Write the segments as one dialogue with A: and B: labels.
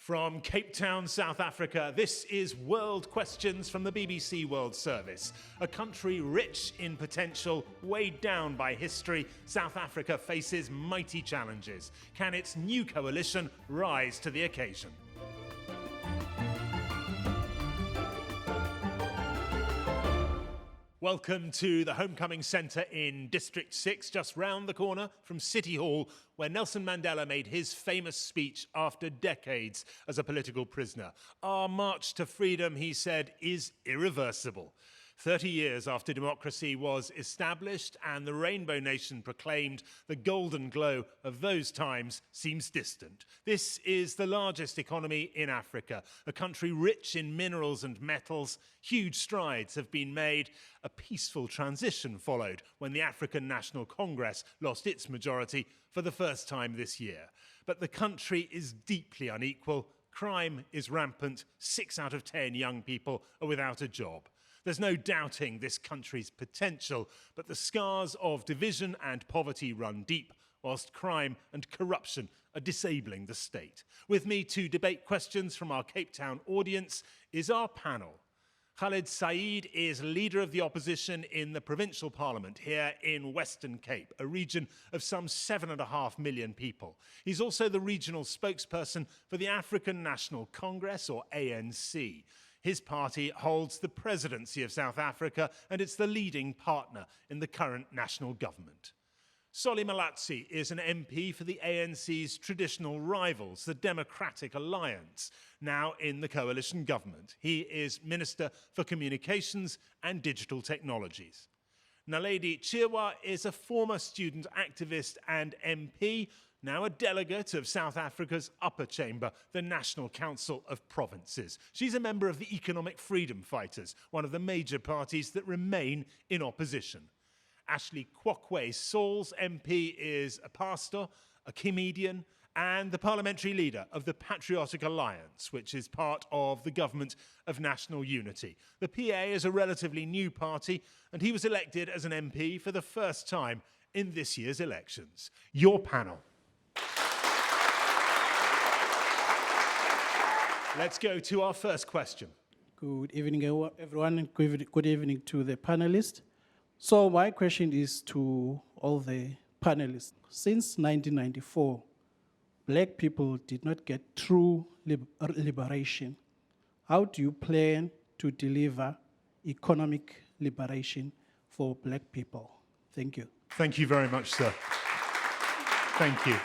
A: From Cape Town, South Africa, this is World Questions from the BBC World Service. A country rich in potential, weighed down by history, South Africa faces mighty challenges. Can its new coalition rise to the occasion? Welcome to the Homecoming Centre in District 6, just round the corner from City Hall, where Nelson Mandela made his famous speech after decades as a political prisoner. Our march to freedom, he said, is irreversible. 30 years after democracy was established and the Rainbow Nation proclaimed, the golden glow of those times seems distant. This is the largest economy in Africa, a country rich in minerals and metals. Huge strides have been made. A peaceful transition followed when the African National Congress lost its majority for the first time this year. But the country is deeply unequal. Crime is rampant. 6 out of 10 young people are without a job. There's no doubting this country's potential, but the scars of division and poverty run deep, whilst crime and corruption are disabling the state. With me to debate questions from our Cape Town audience is our panel. Khaled Said is leader of the opposition in the provincial parliament here in Western Cape, a region of some 7.5 million people. He's also the regional spokesperson for the African National Congress, or ANC. His party holds the presidency of South Africa, and it's the leading partner in the current national government. Solly Malatsi is an MP for the ANC's traditional rivals, the Democratic Alliance, now in the coalition government. He is Minister for Communications and Digital Technologies. Naledi Chirwa is a former student activist and MP, now a delegate of South Africa's upper chamber, the National Council of Provinces. She's a member of the Economic Freedom Fighters, one of the major parties that remain in opposition. Ashley Kwakwe-Sauls MP is a pastor, a comedian, and the parliamentary leader of the Patriotic Alliance, which is part of the Government of National Unity. The PA is a relatively new party, and he was elected as an MP for the first time in this year's elections. Your panel. Let's go to our first question.
B: Good evening, everyone, and good evening to the panelists. So my question is to all the panelists. Since 1994, black people did not get true liberation. How do you plan to deliver economic liberation for black people? Thank you.
A: Thank you very much, sir. Thank you.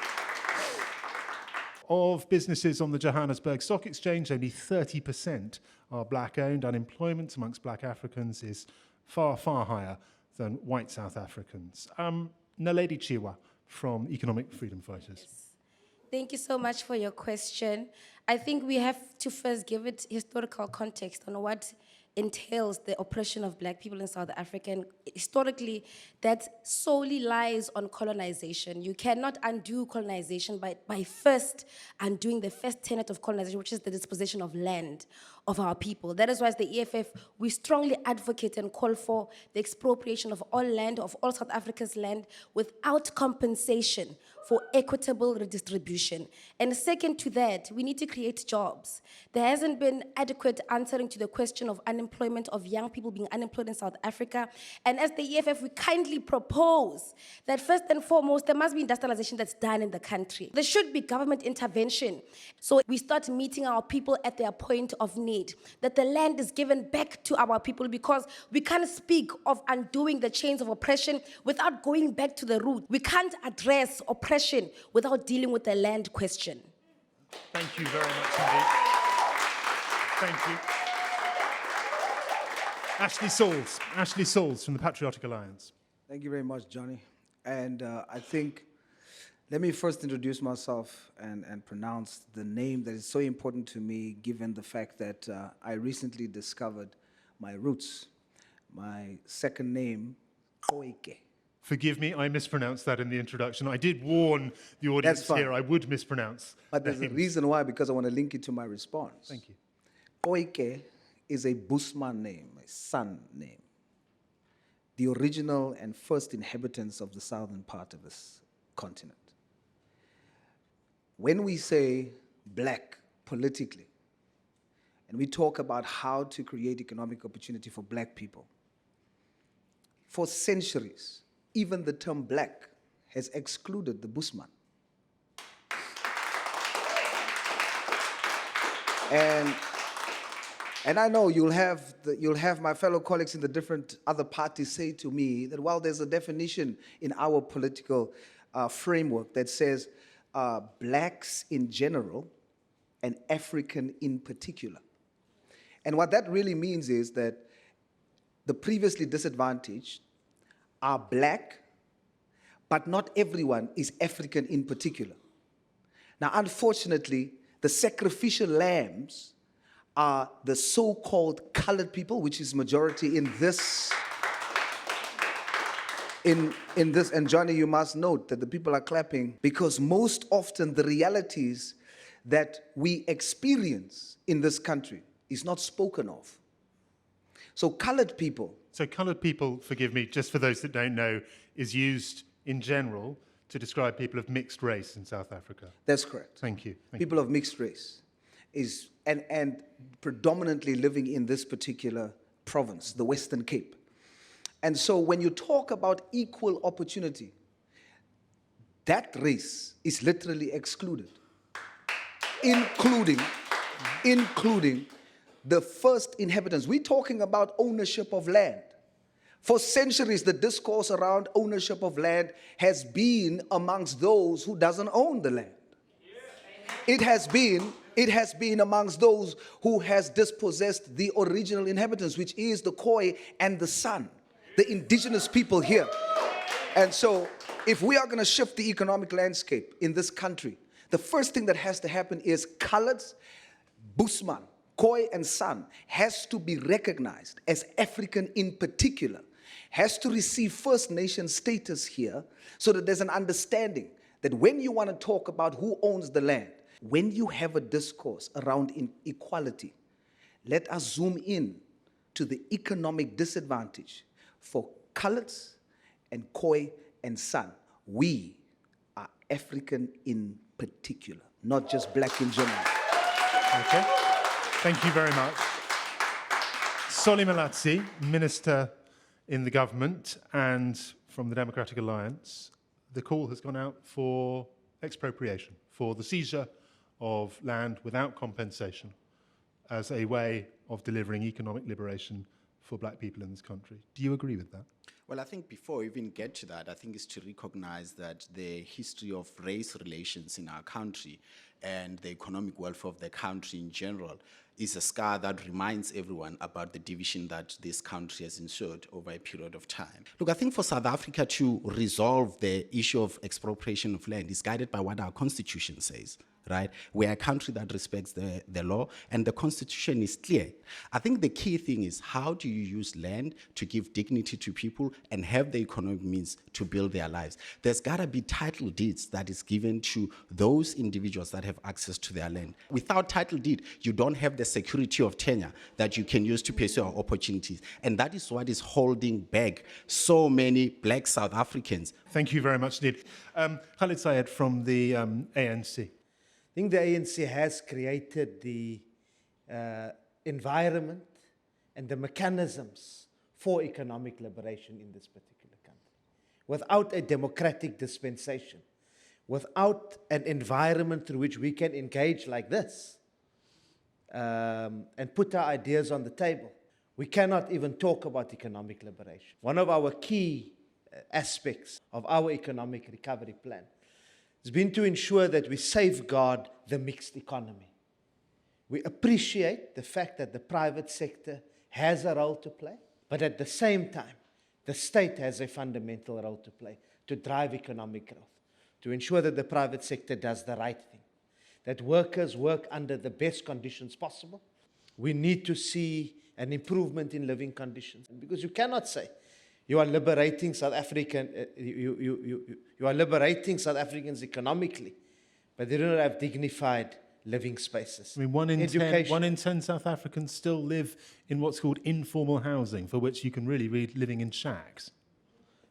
A: Of businesses on the Johannesburg Stock Exchange, only 30% are black-owned. Unemployment amongst black Africans is far, far higher than white South Africans. Naledi Chirwa from Economic Freedom Fighters.
C: Yes. Thank you so much for your question. I think we have to first give it historical context on what entails the oppression of black people in South Africa. And historically, that solely lies on colonization. You cannot undo colonization by first undoing the first tenet of colonization, which is the dispossession of land of our people. That is why as the EFF, we strongly advocate and call for the expropriation of all land, of all South Africa's land, without compensation for equitable redistribution. And second to that, we need to create jobs. There hasn't been adequate answering to the question of unemployment, of young people being unemployed in South Africa. And as the EFF, we kindly propose that first and foremost, there must be industrialization that's done in the country. There should be government intervention. So we start meeting our people at their point of need, that the land is given back to our people, because we can't speak of undoing the chains of oppression without going back to the root. We can't address oppression without dealing with the land question.
A: Thank you very much indeed. Thank you. Ashley Sauls from the Patriotic Alliance.
D: Thank you very much, Johnny. And I think, let me first introduce myself and pronounce the name that is so important to me, given the fact that I recently discovered my roots. My second name, Koike.
A: Forgive me, I mispronounced that in the introduction. I did warn the audience here I would mispronounce.
D: But there's a reason why, because I want to link it to my response.
A: Thank you.
D: Koike is a Busman name, a San name. The original and first inhabitants of the southern part of this continent. When we say black politically, and we talk about how to create economic opportunity for black people, for centuries, even the term black has excluded the Bushman. And I know you'll have my fellow colleagues in the different other parties say to me that, well, there's a definition in our political framework that says blacks in general and African in particular. And what that really means is that the previously disadvantaged are black, but not everyone is African in particular. Now, unfortunately, the sacrificial lambs are the so-called colored people, which is majority in this. In this, and Johnny, you must note that the people are clapping because most often the realities that we experience in this country is not spoken of. So colored people.
A: So coloured people, forgive me, just for those that don't know, is used in general to describe people of mixed race in South Africa.
D: That's correct.
A: Thank you.
D: People of mixed race is and predominantly living in this particular province, the Western Cape. And so when you talk about equal opportunity, that race is literally excluded, including the first inhabitants. We're talking about ownership of land. For centuries, the discourse around ownership of land has been amongst those who doesn't own the land. It has been amongst those who has dispossessed the original inhabitants, which is the Khoi and the San, the indigenous people here. And so if we are going to shift the economic landscape in this country, the first thing that has to happen is coloreds, Bushman, Khoi and San has to be recognized as African in particular, has to receive First Nation status here so that there's an understanding that when you want to talk about who owns the land, when you have a discourse around inequality, let us zoom in to the economic disadvantage for coloreds and Khoi and San. We are African in particular, not just black in general.
A: Okay. Thank you very much. Solly Malatsi, Minister in the government and from the Democratic Alliance, the call has gone out for expropriation, for the seizure of land without compensation as a way of delivering economic liberation for black people in this country. Do you agree with that?
E: Well, I think before we even get to that, I think it's to recognize that the history of race relations in our country and the economic welfare of the country in general is a scar that reminds everyone about the division that this country has ensured over a period of time. Look, I think for South Africa to resolve the issue of expropriation of land is guided by what our constitution says. Right? We're a country that respects the law, and the constitution is clear. I think the key thing is how do you use land to give dignity to people and have the economic means to build their lives? There's got to be title deeds that is given to those individuals that have access to their land. Without title deed, you don't have the security of tenure that you can use to pursue our opportunities. And that is what is holding back so many black South Africans.
A: Thank you very much indeed. Khalid Sayed from the ANC.
F: I think the ANC has created the environment and the mechanisms for economic liberation in this particular country. Without a democratic dispensation, without an environment through which we can engage like this and put our ideas on the table, we cannot even talk about economic liberation. One of our key aspects of our economic recovery plan has been to ensure that we safeguard the mixed economy. We appreciate the fact that the private sector has a role to play, but at the same time, the state has a fundamental role to play to drive economic growth, to ensure that the private sector does the right thing, that workers work under the best conditions possible. We need to see an improvement in living conditions, because you cannot say you are liberating South African. You are liberating South Africans economically, but they do not have dignified living spaces.
A: I mean, one in 10 South Africans still live in what's called informal housing, for which you can really read living in shacks.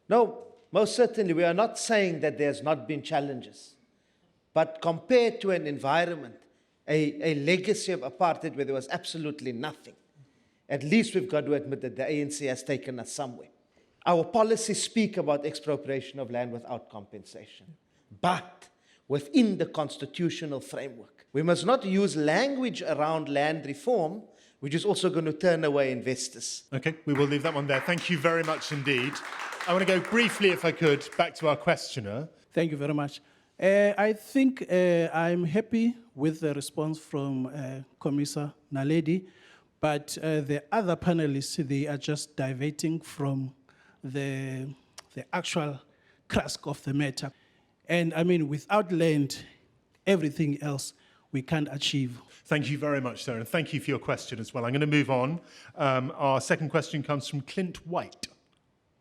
F: No, most certainly we are not saying that there's not been challenges, but compared to an environment a legacy of apartheid where there was absolutely nothing. At least we've got to admit that the ANC has taken us somewhere. Our policies speak about expropriation of land without compensation, but within the constitutional framework. We must not use language around land reform, which is also going to turn away investors.
A: Okay, we will leave that one there. Thank you very much indeed. I want to go briefly, if I could, back to our questioner.
B: Thank you very much. I think I'm happy with the response from Commissioner Naledi, but the other panelists, they are just diverting from the actual crux of the matter. And I mean, without land, everything else we can't achieve.
A: Thank you very much, sir, and thank you for your question as well. I'm going to move on. Our second question comes from Clint White.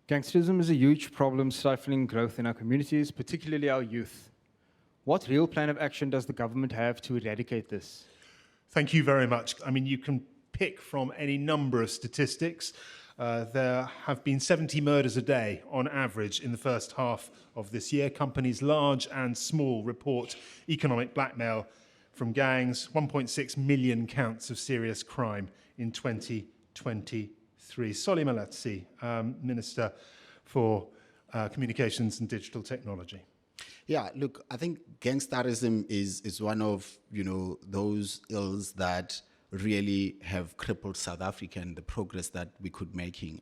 G: Gangsterism is a huge problem stifling growth in our communities, particularly our youth. What real plan of action does the government have to eradicate this?
A: Thank you very much. I mean, you can pick from any number of statistics. There have been 70 murders a day on average in the first half of this year. Companies large and small report economic blackmail from gangs, 1.6 million counts of serious crime in 2023. Solly Malatsi, Minister for Communications and Digital Technology.
E: Yeah, look, I think gangsterism is one of, those ills that really have crippled South Africa and the progress that we could making,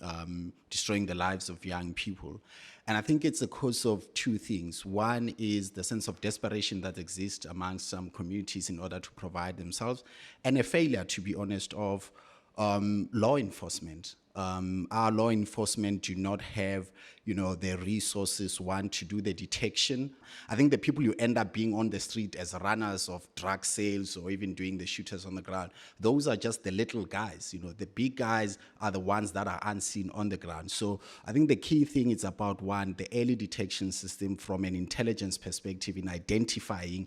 E: destroying the lives of young people. And I think it's a cause of two things. One is the sense of desperation that exists amongst some communities in order to provide themselves, and a failure, to be honest, of law enforcement. Our law enforcement do not have, the resources, one, to do the detection. I think the people you end up being on the street as runners of drug sales or even doing the shooters on the ground, those are just the little guys. The big guys are the ones that are unseen on the ground. So I think the key thing is about, one, the early detection system from an intelligence perspective in identifying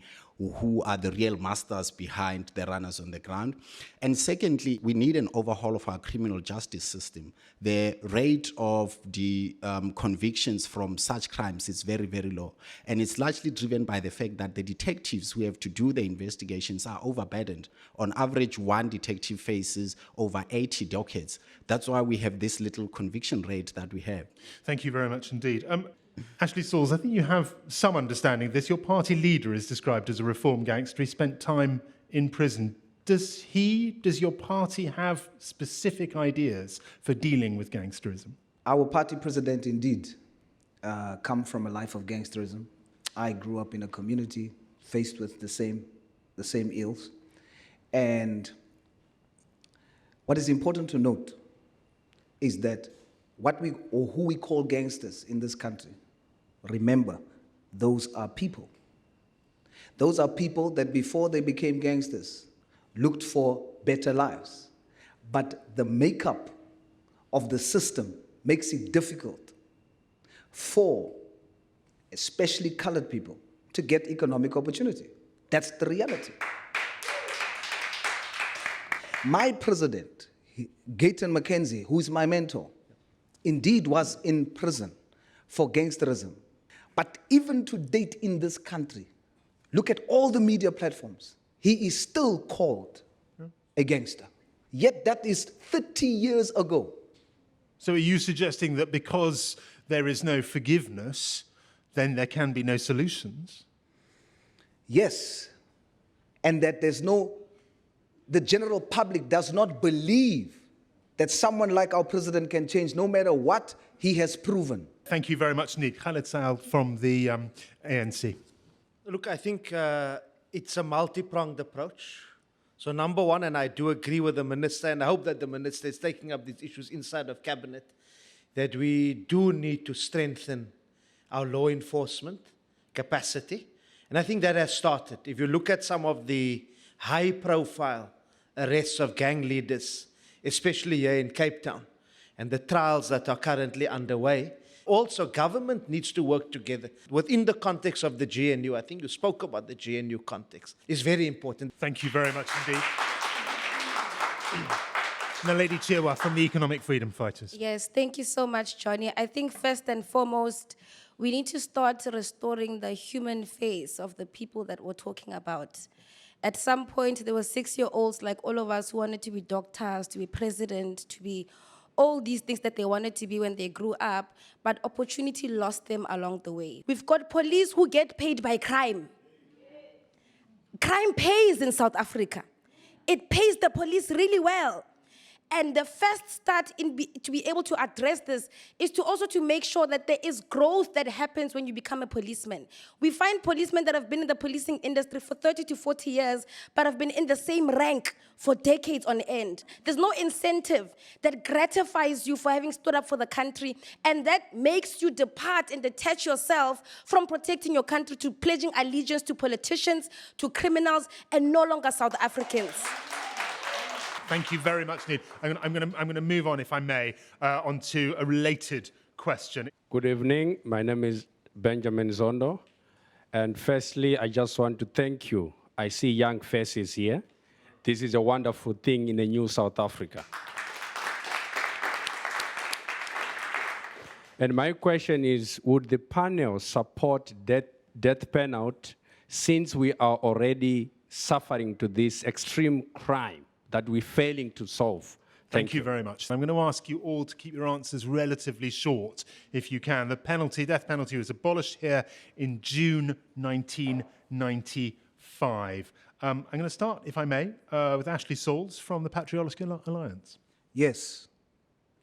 E: who are the real masters behind the runners on the ground. And secondly, we need an overhaul of our criminal justice system. The rate of the convictions from such crimes is very, very low. And it's largely driven by the fact that the detectives who have to do the investigations are overburdened. On average, one detective faces over 80 dockets. That's why we have this little conviction rate that we have.
A: Thank you very much indeed. Ashley Sauls, I think you have some understanding of this. Your party leader is described as a reform gangster. He spent time in prison. Does your party have specific ideas for dealing with gangsterism?
D: Our party president indeed come from a life of gangsterism. I grew up in a community faced with the same ills. And what is important to note is that who we call gangsters in this country, remember, those are people. Those are people that before they became gangsters looked for better lives. But the makeup of the system makes it difficult for especially colored people to get economic opportunity. That's the reality. My president, Gayton McKenzie, who is my mentor, indeed was in prison for gangsterism. But even to date in this country, look at all the media platforms, he is still called a gangster. Yet that is 30 years ago.
A: So are you suggesting that because there is no forgiveness, then there can be no solutions?
D: Yes, and that the general public does not believe that someone like our president can change no matter what he has proven.
A: Thank you very much indeed. Khaled Saal from the ANC.
F: Look, I think it's a multi-pronged approach. So number one, and I do agree with the minister, and I hope that the minister is taking up these issues inside of cabinet, that we do need to strengthen our law enforcement capacity. And I think that has started. If you look at some of the high-profile arrests of gang leaders, especially here in Cape Town, and the trials that are currently underway, also, government needs to work together within the context of the GNU. I think you spoke about the GNU context. It's very important.
A: Thank you very much indeed. Naledi Chirwa from the Economic Freedom Fighters.
C: Yes, thank you so much, Johnny. I think first and foremost, we need to start restoring the human face of the people that we're talking about. At some point, there were 6-year-olds like all of us who wanted to be doctors, to be president, to be all these things that they wanted to be when they grew up, but opportunity lost them along the way. We've got police who get paid by crime. Crime pays in South Africa. It pays the police really well. And the first start to be able to address this is to also to make sure that there is growth that happens when you become a policeman. We find policemen that have been in the policing industry for 30 to 40 years, but have been in the same rank for decades on end. There's no incentive that gratifies you for having stood up for the country, and that makes you depart and detach yourself from protecting your country to pledging allegiance to politicians, to criminals, and no longer South Africans.
A: Thank you very much, Need. I'm going to move on, if I may, onto a related question.
H: Good evening. My name is Benjamin Zondo. And firstly, I just want to thank you. I see young faces here. This is a wonderful thing in the new South Africa. And my question is, would the panel support death penalty since we are already suffering to this extreme crime that we're failing to solve?
A: Thank you very much. I'm going to ask you all to keep your answers relatively short, if you can. The death penalty was abolished here in June 1995. I'm going to start, if I may, with Ashley Sauls from the Patriotic Alliance.
D: Yes.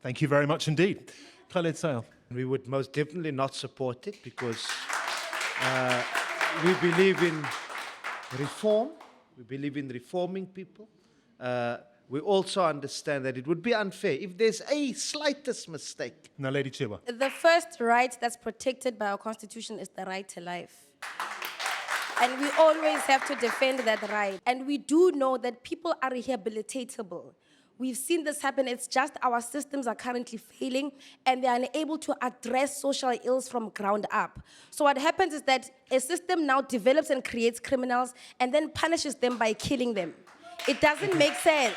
A: Thank you very much indeed. Khaled Sail.
F: We would most definitely not support it because we believe in reform. We believe in reforming people. We also understand that it would be unfair if there's a slightest mistake.
A: Now, Lady Chiwa.
C: The first right that's protected by our constitution is the right to life. And we always have to defend that right. And we do know that people are rehabilitatable. We've seen this happen. It's just our systems are currently failing and they're unable to address social ills from ground up. So what happens is that a system now develops and creates criminals and then punishes them by killing them. It doesn't make sense.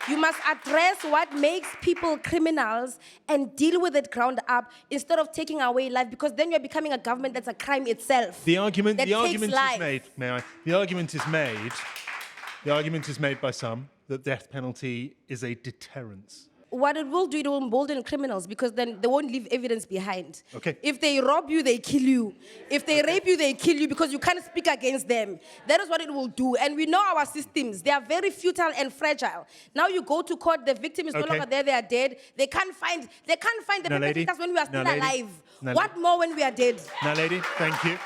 C: You must address what makes people criminals and deal with it ground up instead of taking away life, because then you're becoming a government that's a crime itself.
A: The argument is
C: life.
A: made, may I? The argument is made by some that death penalty is a deterrence.
C: What it will do, it will embolden criminals because then they won't leave evidence behind.
A: Okay.
C: If they rob you, they kill you. If they rape you, they kill you because you can't speak against them. That is what it will do. And we know our systems. They are very futile and fragile. Now you go to court, the victim is no longer there, they are dead. They can't find the perpetrators when we are still alive. What more when we are dead?
A: Now, lady, thank you.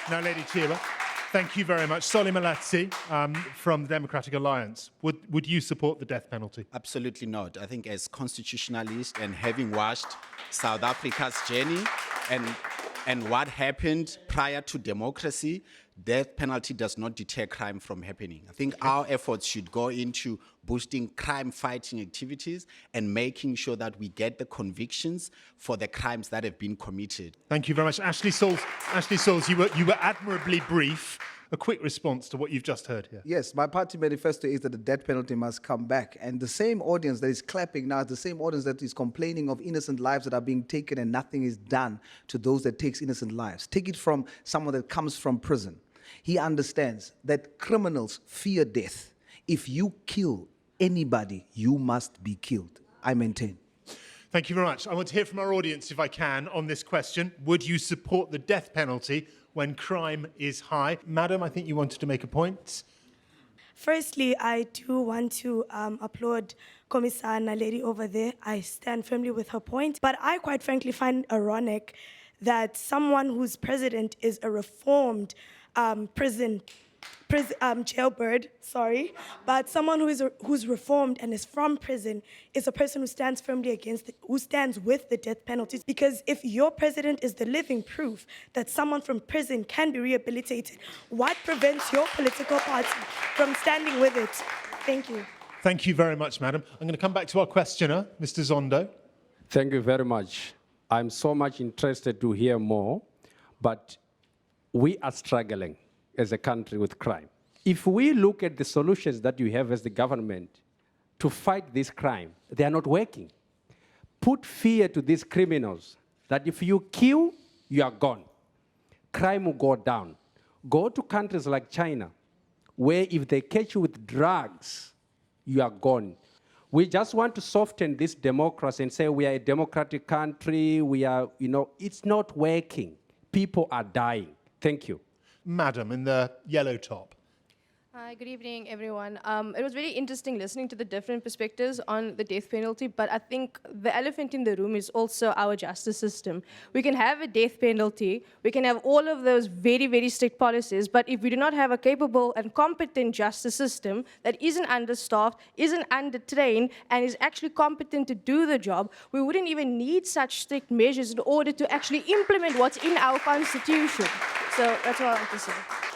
A: Now, Lady Chiwa. Thank you very much. Solly Malatsi from the Democratic Alliance. Would you support the death penalty?
E: Absolutely not. I think as constitutionalist and having watched South Africa's journey and what happened prior to democracy, death penalty does not deter crime from happening. I think our efforts should go into boosting crime-fighting activities and making sure that we get the convictions for the crimes that have been committed.
A: Thank you very much. Ashley Sauls, you were admirably brief. A quick response to what you've just heard here.
D: Yes, my party manifesto is that the death penalty must come back. And the same audience that is clapping now is the same audience that is complaining of innocent lives that are being taken and nothing is done to those that takes innocent lives. Take it from someone that comes from prison. He understands that criminals fear death. If you kill anybody, you must be killed. I maintain.
A: Thank you very much. I want to hear from our audience, if I can, on this question. Would you support the death penalty when crime is high? Madam, I think you wanted to make a point.
I: Firstly, I do want to applaud Commissar Naledi over there. I stand firmly with her point. But I quite frankly find ironic that someone whose president is a reformed jailbird, but someone who's reformed and is from prison is a person who stands firmly who stands with the death penalty. Because if your president is the living proof that someone from prison can be rehabilitated, what prevents your political party from standing with it? Thank you.
A: Thank you very much, madam. I'm going to come back to our questioner, Mr. Zondo.
H: Thank you very much. I'm so much interested to hear more, but we are struggling as a country with crime. If we look at the solutions that you have as the government to fight this crime, they are not working. Put fear to these criminals that if you kill, you are gone. Crime will go down. Go to countries like China. where if they catch you with drugs, you are gone. We just want to soften this democracy and say we are a democratic country, it's not working. People are dying. Thank you.
A: Madam in the yellow top.
J: Hi, good evening, everyone. It was very interesting listening to the different perspectives on the death penalty, but I think the elephant in the room is also our justice system. We can have a death penalty, we can have all of those very, very strict policies, but if we do not have a capable and competent justice system that isn't understaffed, isn't undertrained, and is actually competent to do the job, we wouldn't even need such strict measures in order to actually implement what's in our constitution. So that's all I have to say.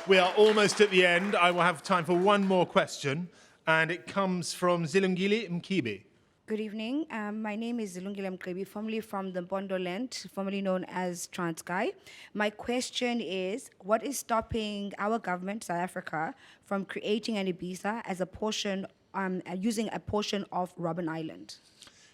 A: We are almost at the end. I will have time for one more question, and it comes from Zilungile Mkibi.
K: Good evening. My name is Zilungile Mkibi, formerly from the Bondo land, formerly known as Transkei. My question is, what is stopping our government, South Africa, from creating an Ibiza as a portion, using a portion of Robben Island?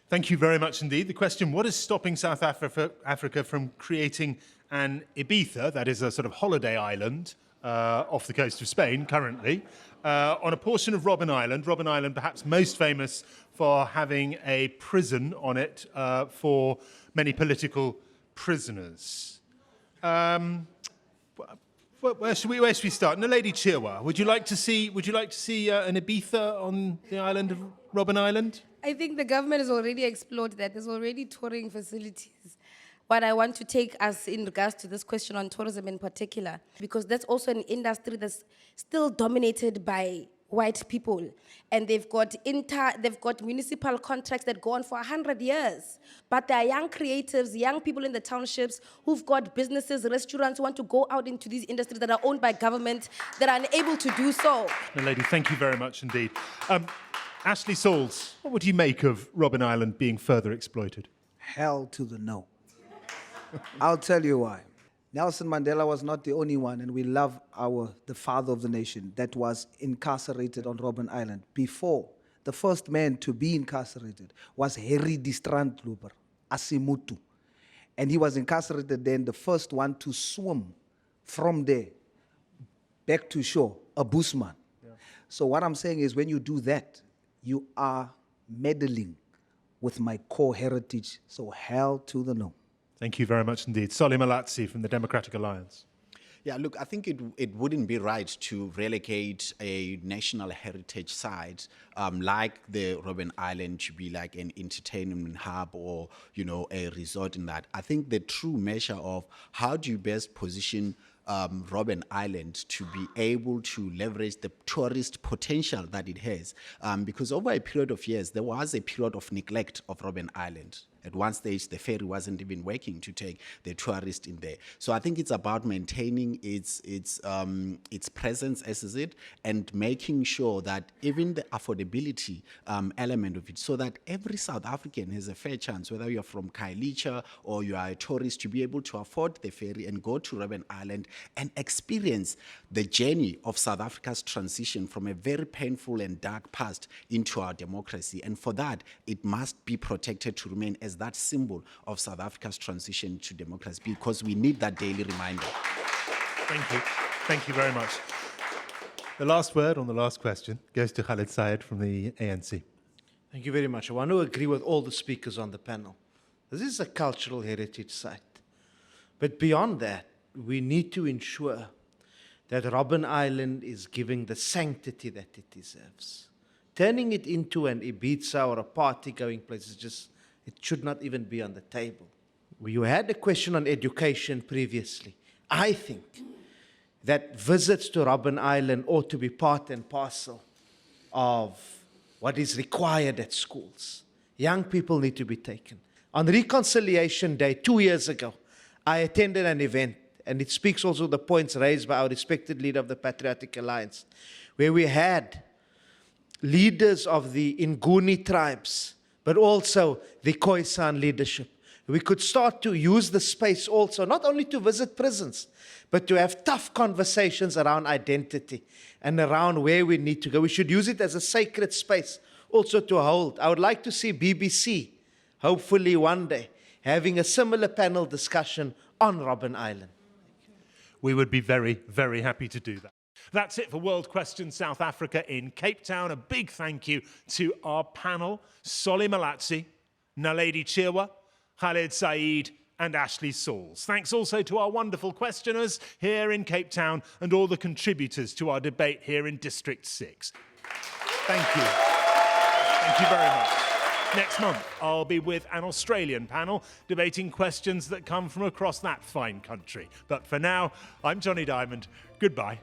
A: Thank you very much indeed. The question, what is stopping South Africa from creating an Ibiza, that is a sort of holiday island, off the coast of Spain currently, on a portion of Robben Island. Robben Island perhaps most famous for having a prison on it for many political prisoners. Where should we start? Naledi Chirwa, would you like to see an Ibiza on the island of Robben Island?
C: I think the government has already explored that. There's already touring facilities. What I want to take us in regards to this question on tourism in particular, because that's also an industry that's still dominated by white people, and they've got municipal contracts that go on for 100 years. But there are young creatives, young people in the townships who've got businesses, restaurants, who want to go out into these industries that are owned by government that are unable to do so.
A: Naledi, thank you very much indeed. Ashley Sauls, what would you make of Robben Island being further exploited?
D: Hell to the no. I'll tell you why. Nelson Mandela was not the only one, and we love the father of the nation, that was incarcerated on Robben Island. Before, the first man to be incarcerated was Harry de Strandloper, Asimutu. And he was incarcerated then, the first one to swim from there back to shore, a bushman. Yeah. So what I'm saying is, when you do that, you are meddling with my core heritage. So hell to the no.
A: Thank you very much indeed. Solly Malatsi from the Democratic Alliance.
E: Yeah, look, I think it wouldn't be right to relegate a national heritage site like the Robben Island to be like an entertainment hub or, a resort in that. I think the true measure of how do you best position Robben Island to be able to leverage the tourist potential that it has. Because over a period of years, there was a period of neglect of Robben Island. At one stage, the ferry wasn't even working to take the tourist in there. So I think it's about maintaining its presence, as is it, and making sure that even the affordability element of it, so that every South African has a fair chance, whether you're from Khayelitsha or you are a tourist, to be able to afford the ferry and go to Robben Island and experience the journey of South Africa's transition from a very painful and dark past into our democracy. And for that, it must be protected to remain as that symbol of South Africa's transition to democracy, because we need that daily reminder.
A: Thank you. Thank you very much. The last word on the last question goes to Khalid Syed from the ANC.
F: Thank you very much. I want to agree with all the speakers on the panel. This is a cultural heritage site. But beyond that, we need to ensure that Robben Island is giving the sanctity that it deserves. Turning it into an Ibiza or a party-going place is just, it should not even be on the table. You had a question on education previously. I think that visits to Robben Island ought to be part and parcel of what is required at schools. Young people need to be taken. On Reconciliation Day 2 years ago, I attended an event, and it speaks also the points raised by our respected leader of the Patriotic Alliance, where we had leaders of the Nguni tribes, but also the Khoisan leadership. We could start to use the space also, not only to visit prisons, but to have tough conversations around identity and around where we need to go. We should use it as a sacred space also to hold. I would like to see BBC, hopefully one day, having a similar panel discussion on Robben Island.
A: We would be very, very happy to do that. That's it for World Question South Africa in Cape Town. A big thank you to our panel, Solly Malatsi, Naledi Chirwa, Khaled Saeed, and Ashley Sauls. Thanks also to our wonderful questioners here in Cape Town and all the contributors to our debate here in District 6. Thank you. Thank you very much. Next month, I'll be with an Australian panel debating questions that come from across that fine country. But for now, I'm Johnny Diamond. Goodbye.